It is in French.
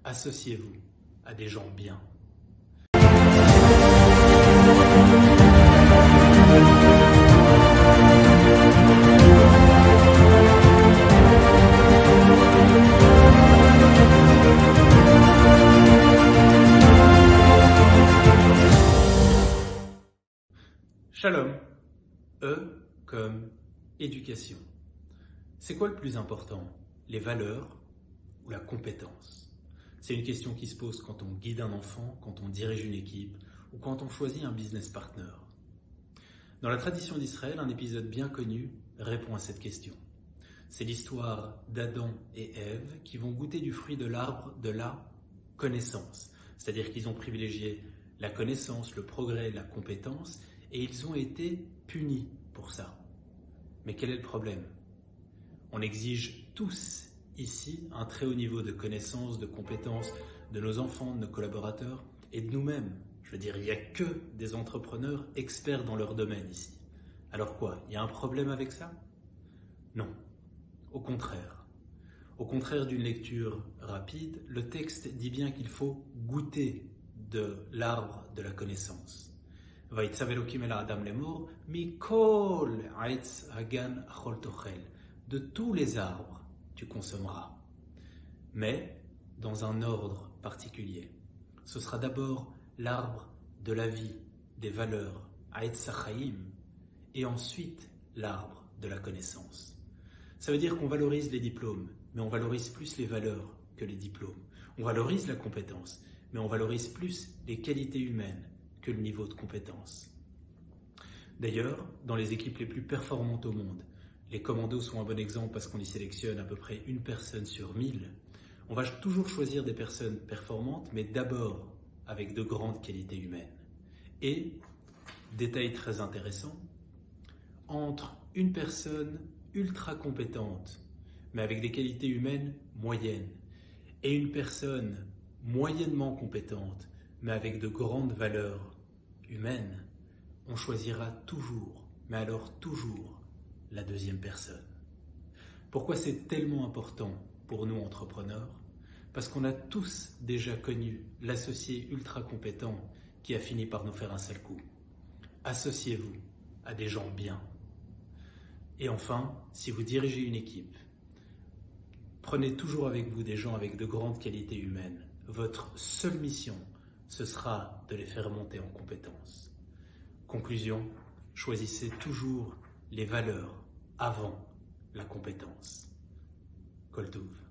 Associez-vous à des gens bien. Shalom. E comme éducation. C'est quoi le plus important? Les valeurs ou la compétence? C'est une question qui se pose quand on guide un enfant, quand on dirige une équipe ou quand on choisit un business partner. Dans la tradition d'Israël, un épisode bien connu répond à cette question. C'est l'histoire d'Adam et Ève qui vont goûter du fruit de l'arbre de la connaissance. C'est-à-dire qu'ils ont privilégié la connaissance, le progrès, la compétence, et ils ont été punis pour ça. Mais quel est le problème? On exige tous ici un très haut niveau de connaissance, de compétence de nos enfants, de nos collaborateurs et de nous-mêmes. Je veux dire, il n'y a que des entrepreneurs experts dans leur domaine ici. Alors quoi, il y a un problème avec ça? Non, au contraire. Au contraire d'une lecture rapide, le texte dit bien qu'il faut goûter de l'arbre de la connaissance. ויצב אלוקים אל האדם לאמור, מכל עץ הגן אכול תאכל. De tous les arbres, tu consommeras. Mais dans un ordre particulier. Ce sera d'abord l'arbre de la vie, des valeurs, Aetz HaChaim, et ensuite l'arbre de la connaissance. Ça veut dire qu'on valorise les diplômes, mais on valorise plus les valeurs que les diplômes. On valorise la compétence, mais on valorise plus les qualités humaines que le niveau de compétence. D'ailleurs, dans les équipes les plus performantes au monde, les commandos sont un bon exemple parce qu'on y sélectionne à peu près une personne sur 1000. On va toujours choisir des personnes performantes, mais d'abord avec de grandes qualités humaines. Et, détail très intéressant, entre une personne ultra compétente, mais avec des qualités humaines moyennes, et une personne moyennement compétente, mais avec de grandes valeurs humaines, on choisira toujours, mais alors toujours, la deuxième personne. Pourquoi c'est tellement important pour nous entrepreneurs? Parce qu'on a tous déjà connu l'associé ultra compétent qui a fini par nous faire un sale coup. Associez-vous à des gens bien. Et enfin, si vous dirigez une équipe, prenez toujours avec vous des gens avec de grandes qualités humaines. Votre seule mission, ce sera de les faire monter en compétences. Conclusion, choisissez toujours les valeurs avant la compétence. Kol Tov.